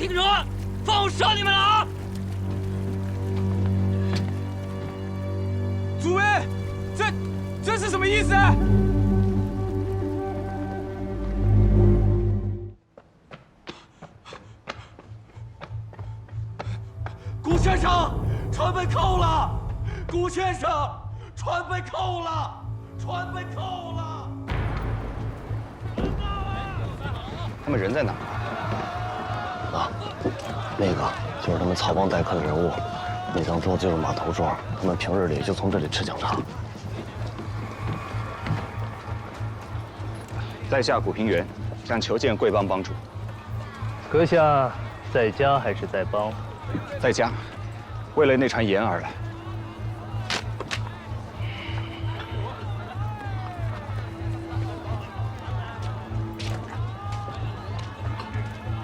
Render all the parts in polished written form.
听着，放我杀你们了啊！主位，这是什么意思？顾先生，船被扣了！顾先生，船被扣了！船被扣了！他们人在哪儿啊？那个就是他们曹帮待客的人物，那张桌就是码头桌，他们平日里就从这里吃讲茶。在下古平原，想求见贵帮帮主。阁下在家还是在帮？在家，为了那船盐而来。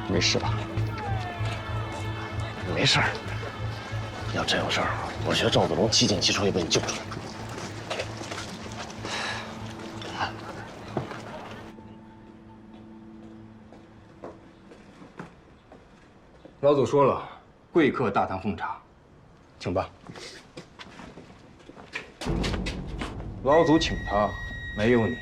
没事吧？没事儿。要真有事儿，我学赵子龙7进7出也把你救出来。老祖说了，贵客大堂奉茶，请吧。老祖请他，没有你。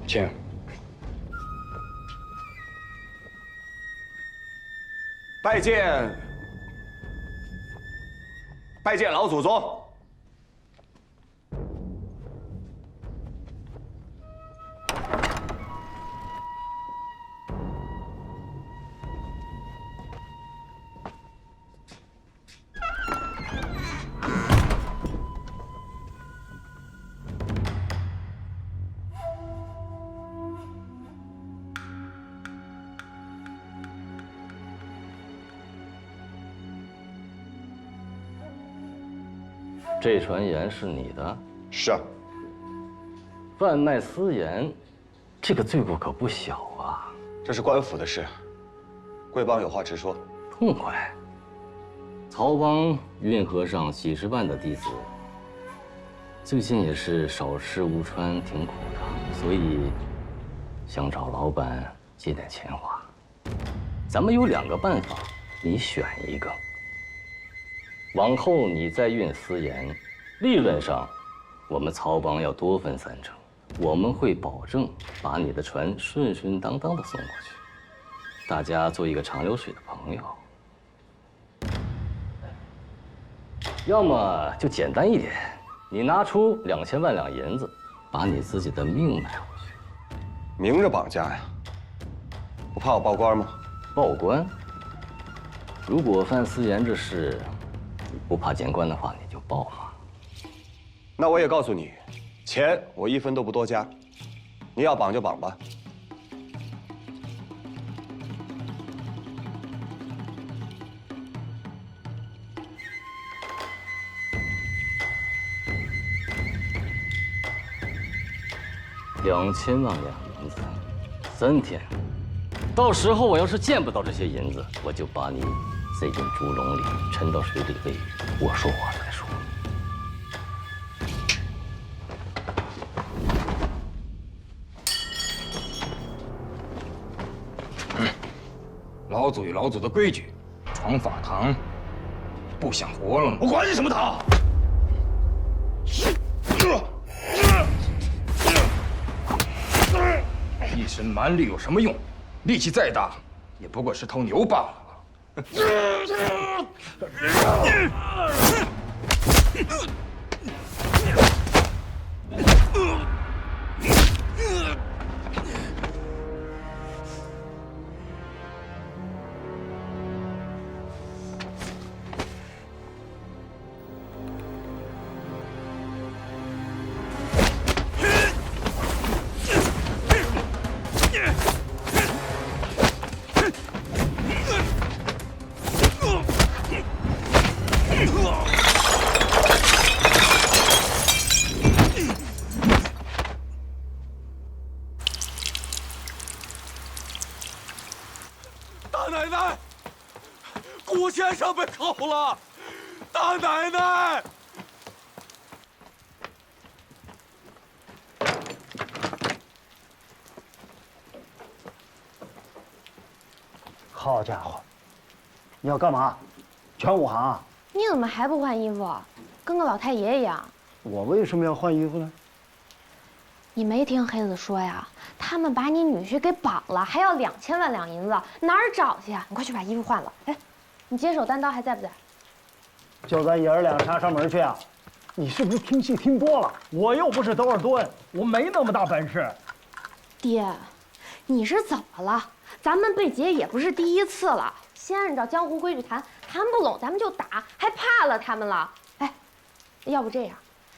请。拜见老祖宗。这船盐是你的？是啊。贩卖私盐，这个罪过可不小啊！这是官府的事，贵帮有话直说。痛快！曹帮运河上几十万的弟子，最近也是少吃无穿，挺苦的，所以想找老板借点钱花。咱们有2个办法，你选一个。往后你再运私盐，利润上，我们曹帮要多分3成。我们会保证把你的船顺顺当当的送过去，大家做一个长流水的朋友。要么就简单一点，你拿出2000万两银子，把你自己的命买回去。明着绑架呀？不怕我报官吗？报官？如果贩私盐这事，不怕见官的话，你就报嘛。那我也告诉你，钱我1分都不多加，你要绑就绑吧。2000万两银子，3天。到时候我要是见不到这些银子，我就把你塞进猪笼里，沉到水里喂鱼。我说话再说。老祖有老祖的规矩，闯法堂，不想活了吗？我管你什么堂！一身蛮力有什么用？力气再大，也不过是头牛罢了。大奶奶，顾先生被扣了！大奶奶，好家伙，你要干嘛？全武行啊？你怎么还不换衣服？跟个老太爷一样。我为什么要换衣服呢？你没听黑子说呀？他们把你女婿给绑了，还要2000万两银子，哪儿找去啊？你快去把衣服换了。哎，你接手单刀还在不在？就咱爷儿俩杀上门去啊！你是不是听戏听多了？我又不是多尔顿，我没那么大本事。爹，你是怎么了？咱们被劫也不是第一次了，先按照江湖规矩谈，谈不拢咱们就打，还怕了他们了？哎，要不这样，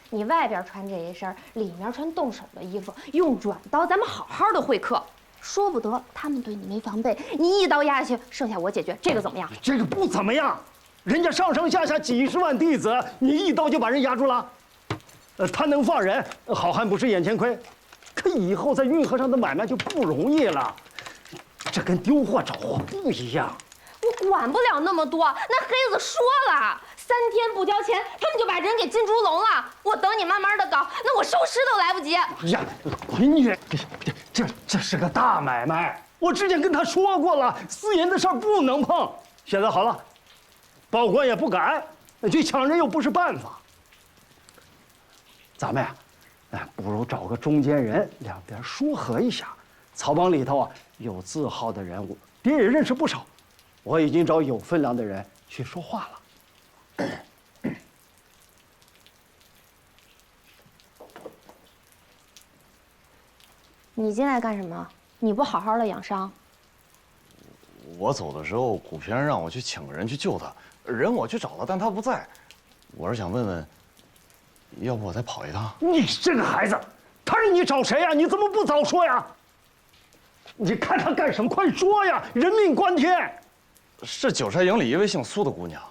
你外边穿这一身，里面穿动手的衣服，用软刀，咱们好好的会客。说不得他们对你没防备，你一刀压下去，剩下我解决，这个怎么样？这个不怎么样，人家上上下下几十万弟子，你一刀就把人压住了。他能放人，好汉不吃眼前亏。可以后在运河上的买卖就不容易了，这跟丢货找货不一样。我管不了那么多，那黑子说了，3天不交钱，他们就把人给进猪笼了。我等你慢慢的搞，那我收尸都来不及。哎呀，滚你！这是个大买卖，我之前跟他说过了，私营的事儿不能碰。现在好了，报官也不敢，去抢人又不是办法。咱们呀，不如找个中间人，两边说和一下。曹帮里头啊有字号的人物，爹也认识不少，我已经找有分量的人去说话了。你进来干什么？你不好好的养伤？我走的时候，古平让我去请个人去救他，人我去找了，但他不在。我是想问问，要不我再跑一趟？你这个孩子，他让你找谁呀？你怎么不早说呀？你看他干什么？快说呀！人命关天。是九寨营里一位姓苏的姑娘。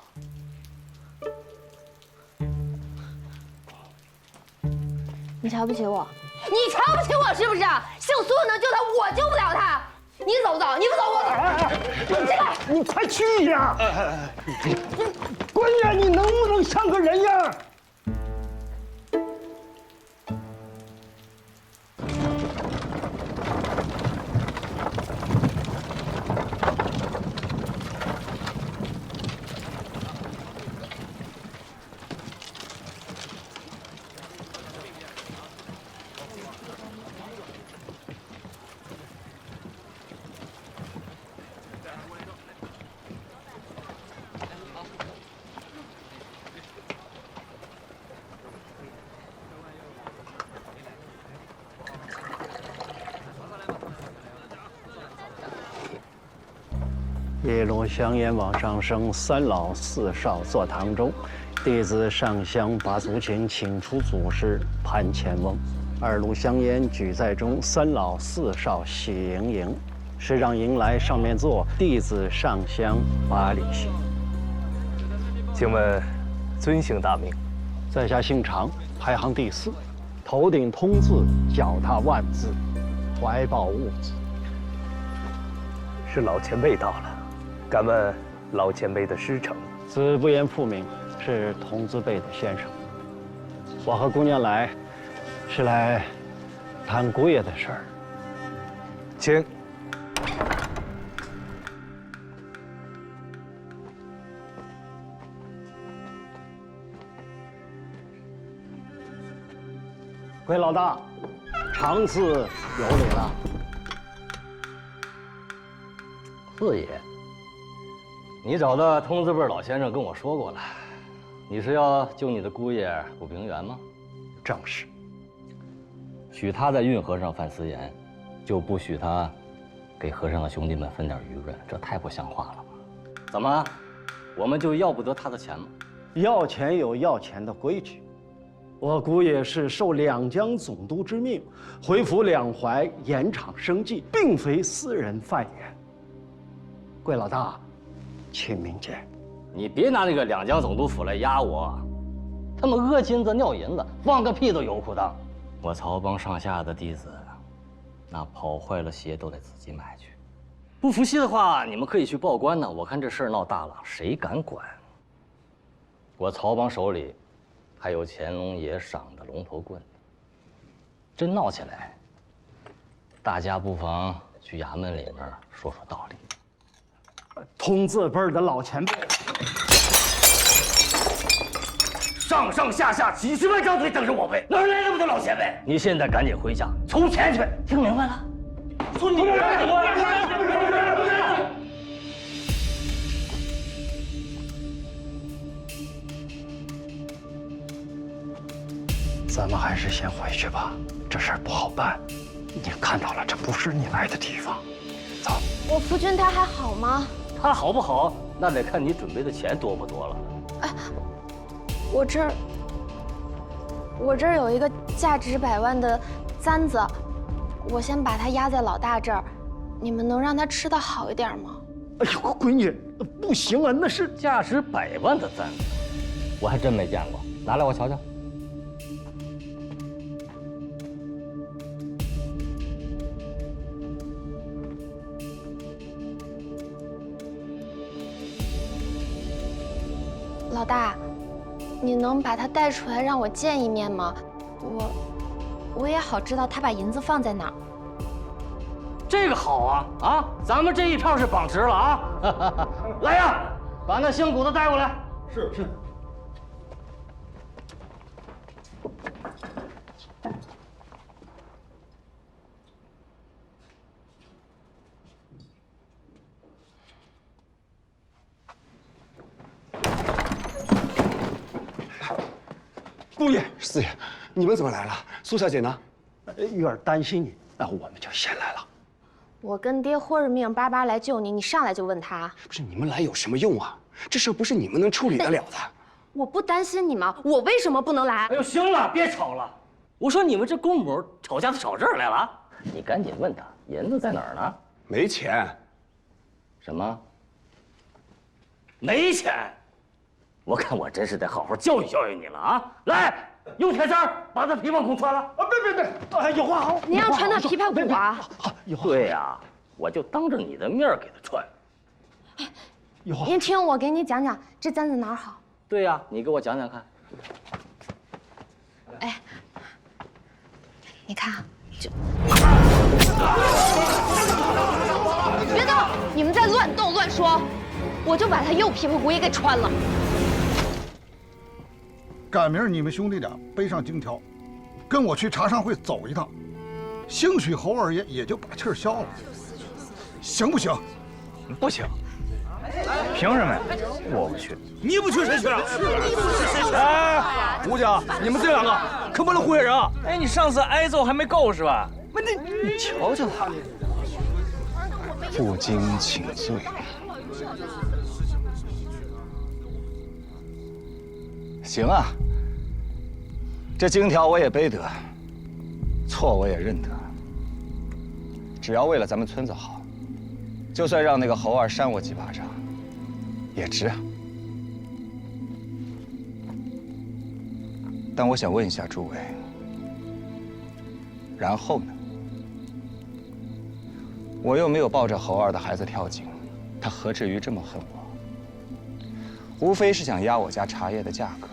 你瞧不起我？你瞧不起我是不是？姓苏能救他，我救不了他。你走不走？你不走我走。你进来！你快去呀！关键你能不能像个人样？一路香烟往上升，三老四少坐堂中，弟子上香把祖请，请出祖师潘乾翁。二路香烟举在中，三老四少喜盈盈。师长迎来上面坐，弟子上香把礼行。请问尊姓大名？在下姓常，排行第4，头顶通字，脚踏万字，怀抱物字。是老前辈到了。敢问老前辈的师承？子不言父名，是童子辈的先生。我和姑娘来，是来谈姑爷的事儿。请。贵老大，常次有礼了。四爷。你找的通字辈老先生跟我说过了，你是要救你的姑爷古平原吗？正是。许他在运河上犯私盐，就不许他给河上的兄弟们分点余润，这太不像话了吧？怎么，我们就要不得他的钱吗？要钱有要钱的规矩。我姑爷是受两江总督之命，回府两淮盐场生计，并非私人贩盐。贵老大，请明鉴。你别拿那个两江总督府来压我，他们讹金子尿银子，放个屁都油裤裆。我曹帮上下的弟子，那跑坏了鞋都得自己买去。不服气的话，你们可以去报官呢。我看这事儿闹大了，谁敢管？我曹帮手里还有乾隆爷赏的龙头棍，真闹起来，大家不妨去衙门里面说说道理。同字辈的老前辈，上上下下几十万张嘴等着我背，哪来那么多老前辈？你现在赶紧回家筹钱去，听明白了？说你咱们还是先回去吧，这事儿不好办。你看到了，这不是你来的地方。走。我夫君他还好吗？他好不好，那得看你准备的钱多不多了。哎，我这儿有一个价值100万的簪子，我先把它压在老大这儿，你们能让他吃得好一点吗？哎呦，闺女，不行啊，那是价值100万的簪子，我还真没见过，拿来我瞧瞧。老大，你能把他带出来让我见一面吗？我也好知道他把银子放在哪儿。这个好啊啊！咱们这一票是绑直了啊！来呀，把那姓谷的带过来。是。姑爷、四爷，你们怎么来了？苏小姐呢？玉儿担心你，那我们就先来了。我跟爹豁着命巴巴来救你，你上来就问他？不是你们来有什么用啊？这事不是你们能处理得了的。我不担心你吗？我为什么不能来？哎呦，行了，别吵了。我说你们这公母吵架都吵这儿来了，你赶紧问他银子在哪儿呢？没钱。什么？没钱？我看我真是得好好教育教育你了啊！来，用铁丝把他琵琶骨穿了。啊，别！哎，有话好。您要穿他琵琶骨啊？对呀，我就当着你的面给他穿。您听我给你讲讲这簪子哪儿好。对呀，你给我讲讲看。哎，你看啊，就别动！你们再乱动乱说，我就把他右琵琶骨也给穿了。赶明儿你们兄弟俩背上金条，跟我去茶商会走一趟，兴许侯二爷也就把气儿消了，行不行？不行。凭什么呀？我不去。你不去谁去啊？哎，吴家，你们这两个可不能忽悠人啊！哎，你上次挨揍还没够是吧？不，你瞧瞧他，负荆请罪。行啊，这金条我也背得，错我也认得。只要为了咱们村子好，就算让那个侯二扇我几巴掌，也值啊。但我想问一下诸位，然后呢？我又没有抱着侯二的孩子跳井，他何至于这么恨我？无非是想压我家茶叶的价格。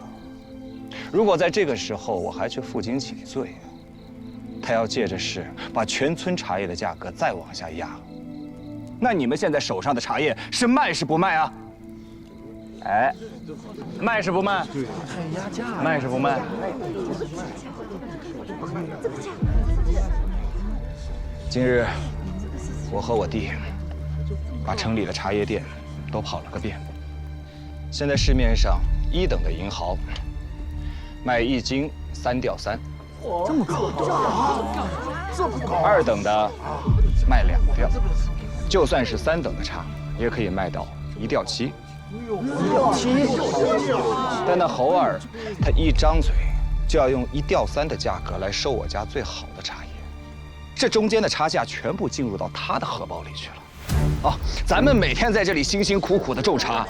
如果在这个时候我还去负荆请罪，他要借着势把全村茶叶的价格再往下压，那你们现在手上的茶叶是卖是不卖啊？哎，卖是不卖？对，压价。卖是不卖？今日我和我弟把城里的茶叶店都跑了个遍，现在市面上1等的银毫卖1斤3吊3，这么高，这么高。 2等的卖2吊，就算是3等的茶，也可以卖到1吊7。但那侯二，他一张嘴就要用1吊3的价格来收我家最好的茶叶，这中间的差价全部进入到他的荷包里去了。哦，咱们每天在这里辛辛苦苦的种茶，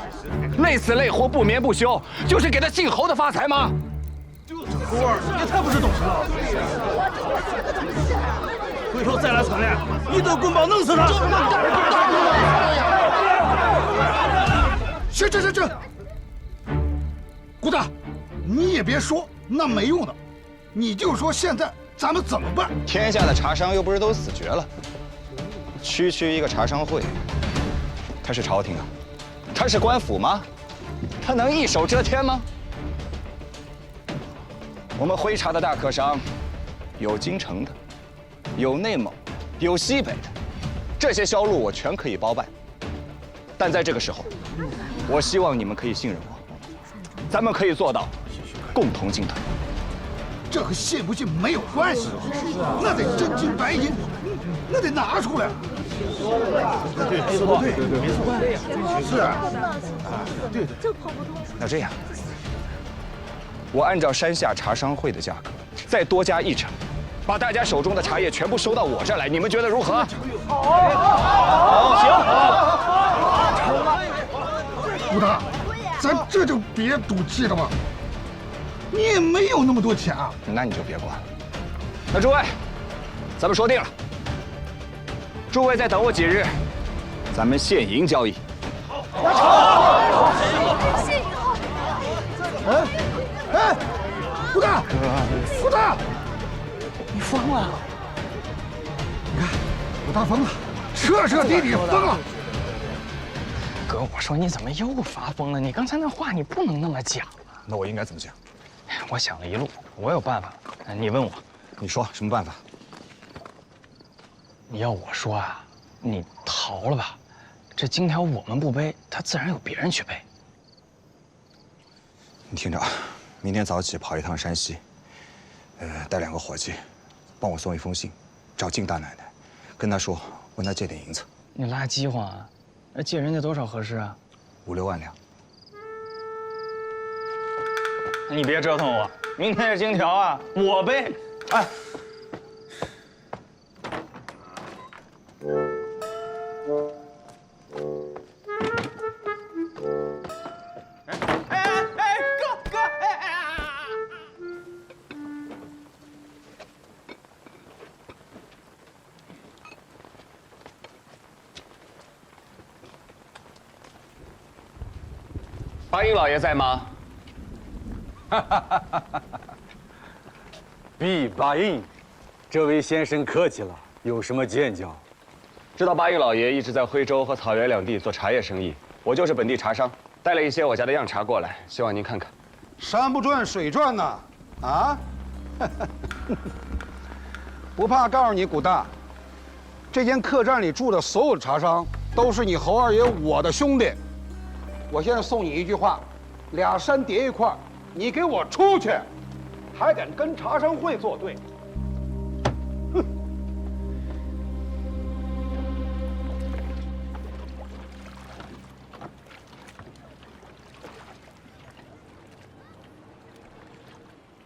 累死累活不眠不休，就是给他姓侯的发财吗？侯二也太不是懂事了！回头再来惨烈，一顿棍棒弄死他！这，顾大，你也别说那没用的，你就说现在咱们怎么办？天下的茶商又不是都死绝了，区一个茶商会，他是朝廷啊，他是官府吗？他能一手遮天吗？我们徽茶的大客商，有京城的，有内蒙，有西北的，这些销路我全可以包办。但在这个时候，我希望你们可以信任我，咱们可以做到共同进退。这和信不信没有关系，那得真金白银，那得拿出来。没错，没错，是啊，对。那这样，我按照山下茶商会的价格，再多加1成，把大家手中的茶叶全部收到我这儿来，你们觉得如何？好，行。顾大，咱这就别赌气了吧。你也没有那么多钱啊。那你就别管了。那诸位，咱们说定了，诸位再等我几日，咱们现银交易。好。哎，顾大，顾大，你疯了！你看，顾大疯了，彻底疯了。哥，我说你怎么又发疯了？你刚才那话你不能那么讲啊！那我应该怎么讲？我想了一路，我有办法。你问我，你说什么办法？你要我说啊，你逃了吧。这金条我们不背，他自然有别人去背。你听着，明天早起跑一趟山西，带2个伙计，帮我送一封信，找靳大奶奶，跟她说，问她借点银子。你拉饥荒啊？那借人家多少合适啊？5、6万两。你别折腾我，明天这金条啊，我背。哎。八英老爷在吗？毕八英，这位先生客气了，有什么见教？知道八英老爷一直在徽州和草原两地做茶叶生意，我就是本地茶商，带了一些我家的样茶过来，希望您看看。山不转水转呐，啊！不怕告诉你，古大，这间客栈里住的所有茶商都是你侯二爷我的兄弟。我现在送你一句话：2山叠一块，你给我出去，还敢跟茶商会作对？哼！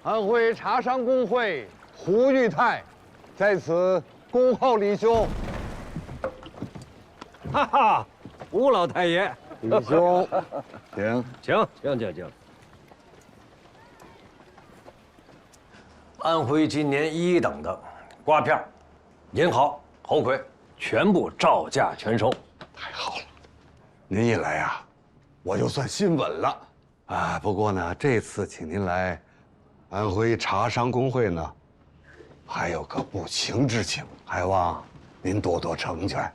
安徽茶商公会胡玉泰在此恭候李兄。哈哈，吴老太爷，李兄，请。安徽今年1等的瓜片、银蚝、猴魁，全部照价全收。太好了，您一来呀，我就算心稳了啊。不过呢，这次请您来安徽茶商公会呢，还有个不情之请，还望您多多成全。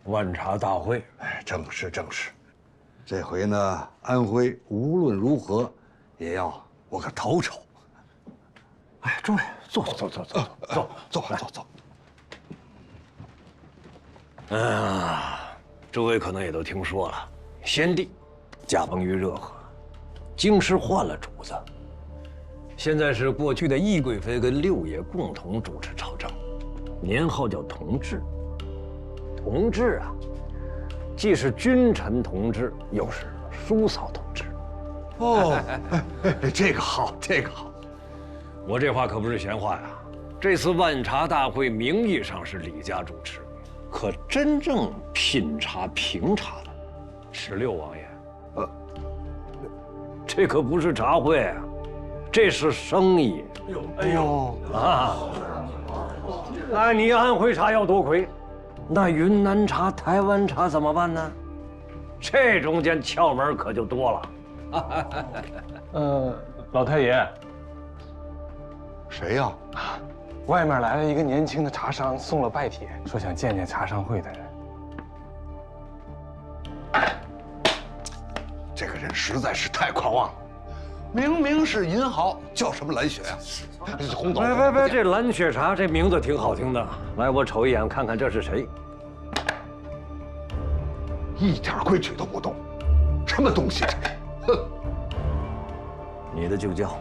万茶大会，哎，正是。这回呢，安徽无论如何也要我个头筹。哎，诸位，坐。诸位可能也都听说了，先帝驾崩于热河，京师换了主子，现在是过去的懿贵妃跟六爷共同主持朝政，年号叫同治。同治啊，既是君臣同治，又是叔嫂同治。哦，这个好。我这话可不是闲话呀。这次万茶大会名义上是李家主持，可真正品茶评茶的是6王爷。这可不是茶会啊，这是生意。哎呦啊！那你安徽茶要多亏，那云南茶、台湾茶怎么办呢？这中间窍门可就多了。老太爷，谁呀？外面来了一个年轻的茶商，送了拜帖，说想见见茶商会的人。这个人实在是太狂妄了，明明是银豪，叫什么蓝雪呀？红总，别，这蓝雪茶这名字挺好听的。来，我瞅一眼，看看这是谁。一点规矩都不懂，什么东西这是？哼！你的就叫。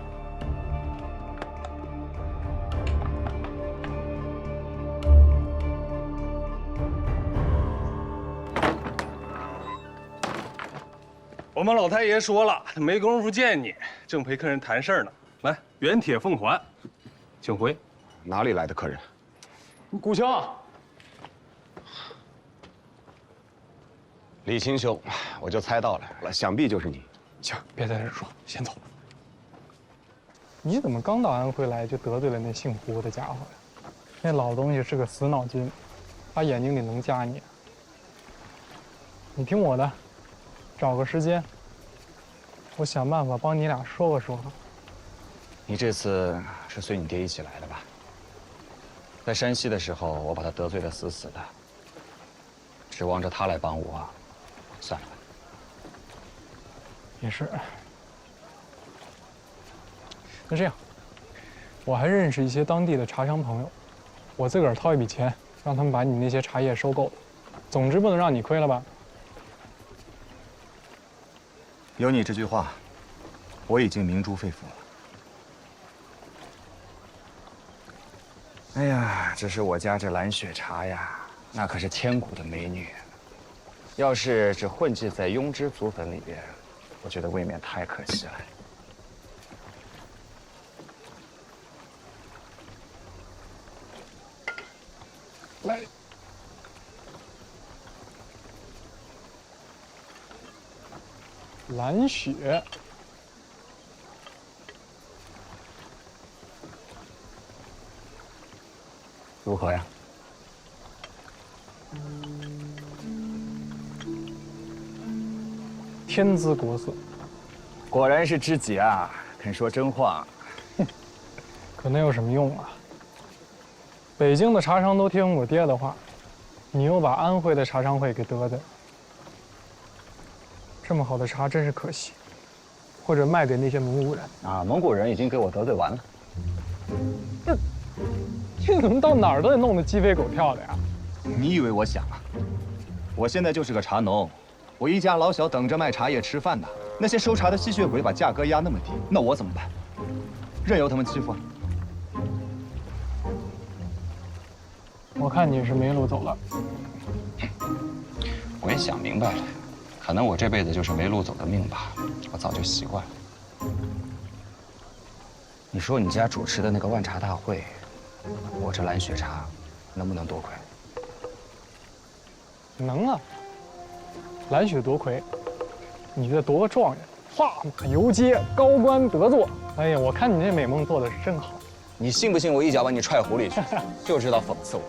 我们老太爷说了，没工夫见你，正陪客人谈事儿呢。来，原帖奉还，请回。哪里来的客人？古兄，李钦兄，我就猜到了，想必就是你。行，别在这儿说，先走。你怎么刚到安徽来就得罪了那姓胡的家伙呀？那老东西是个死脑筋，他眼睛里能夹你。你听我的，找个时间，我想办法帮你俩说和。你这次是随你爹一起来的吧？在山西的时候，我把他得罪得死死的，指望着他来帮我，算了吧。也是。那这样，我还认识一些当地的茶商朋友，我自个儿掏一笔钱，让他们把你那些茶叶收购了。总之不能让你亏了吧？有你这句话，我已经铭珠肺腑了。哎呀，这是我家这蓝雪茶呀，那可是千古的美女。要是只混迹在庸脂祖粉里边，我觉得未免太可惜了。来，蓝雪，如何呀？天姿国色，果然是知己啊，肯说真话。可能有什么用啊？北京的茶商都听我爹的话，你又把安徽的茶商会给得罪了。这么好的茶真是可惜，或者卖给那些蒙古人啊！蒙古人已经给我得罪完了。这怎么到哪儿都得弄得鸡飞狗跳的呀？你以为我想啊？我现在就是个茶农，我一家老小等着卖茶叶吃饭呢。那些收茶的吸血鬼把价格压那么低，那我怎么办？任由他们欺负？我看你是没路走了。我也想明白了，可能我这辈子就是没路走的命吧，我早就习惯了。你说你家主持的那个万茶大会，我这蓝雪茶能不能多亏？能啊，蓝雪夺魁，你这多状元，画马游街，高官得坐。哎呀，我看你这美梦做的是真好。你信不信我一脚把你踹湖里去？就知道讽刺我。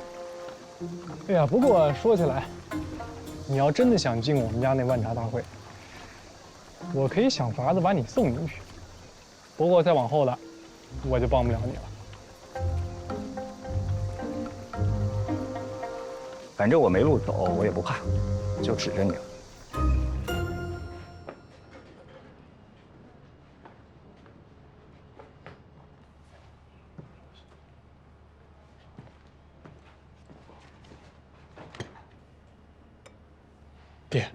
哎呀，不过说起来，你要真的想进我们家那万茶大会，我可以想法子把你送进去。不过再往后的，我就帮不了你了。反正我没路走，我也不怕，就指着你了。爹，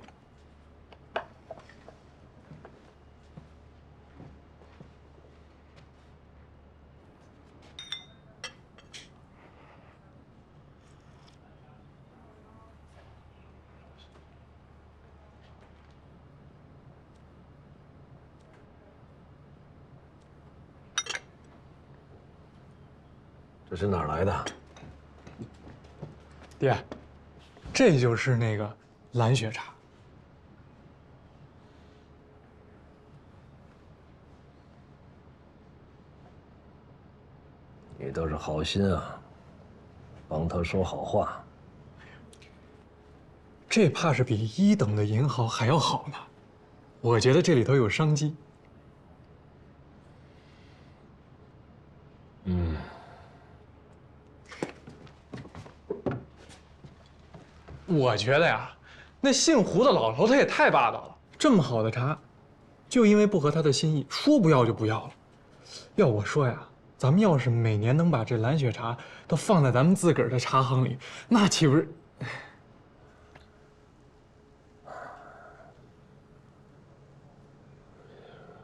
这是哪儿来的？爹，这就是那个蓝雪茶。你倒是好心啊，帮他说好话。这怕是比1等的银行还要好呢。我觉得这里头有商机。我觉得呀，那姓胡的老头他也太霸道了。这么好的茶，就因为不合他的心意，说不要就不要了。要我说呀，咱们要是每年能把这蓝雪茶都放在咱们自个儿的茶行里，那岂不是？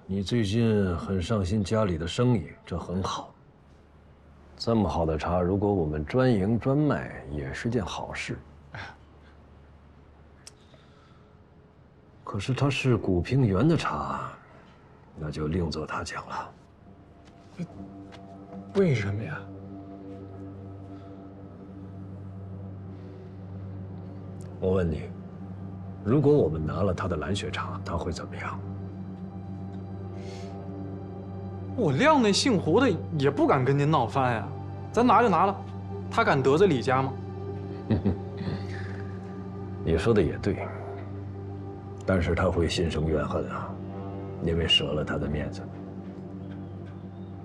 你最近很上心家里的生意，这很好。这么好的茶，如果我们专营专卖，也是件好事。可是它是古平原的茶，那就另作他讲了。为什么呀？我问你，如果我们拿了他的蓝雪茶，他会怎么样？我谅那姓胡的也不敢跟您闹翻呀。咱拿就拿了，他敢得罪李家吗？你说的也对，但是他会心生怨恨啊，因为折了他的面子。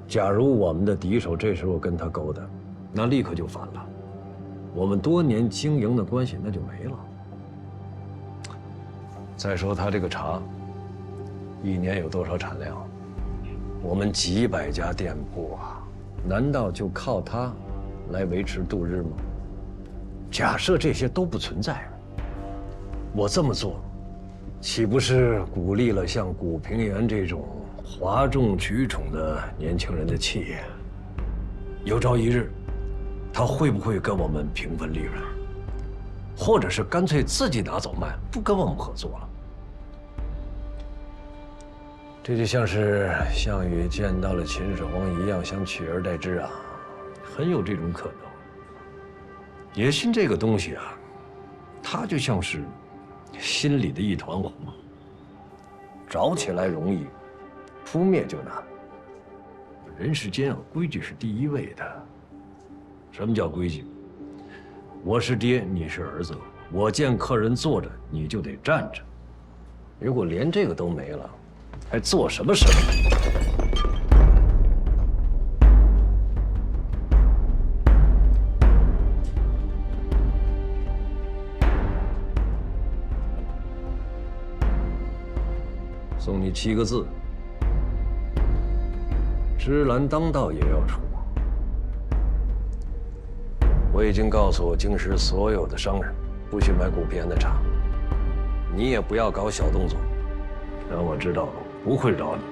假如我们的敌手这时候跟他勾搭，那立刻就反了，我们多年经营的关系那就没了。再说他这个茶，一年有多少产量？我们几百家店铺啊，难道就靠它来维持度日吗？假设这些都不存在，我这么做，岂不是鼓励了像古平原这种哗众取宠的年轻人的气焰？有朝一日，他会不会跟我们平分利润，或者是干脆自己拿走卖，不跟我们合作了？这就像是项羽见到了秦始皇一样，想取而代之啊，很有这种可能。野心这个东西啊，它就像是心里的一团火，着起来容易，扑灭就难。人世间啊，规矩是第一位的。什么叫规矩？我是爹，你是儿子，我见客人坐着，你就得站着。如果连这个都没了，还做什么生意？送你7个字：芝兰当道也要出。我已经告诉京师所有的商人，不许买古平原的茶。你也不要搞小动作，让我知道了，不会饶你。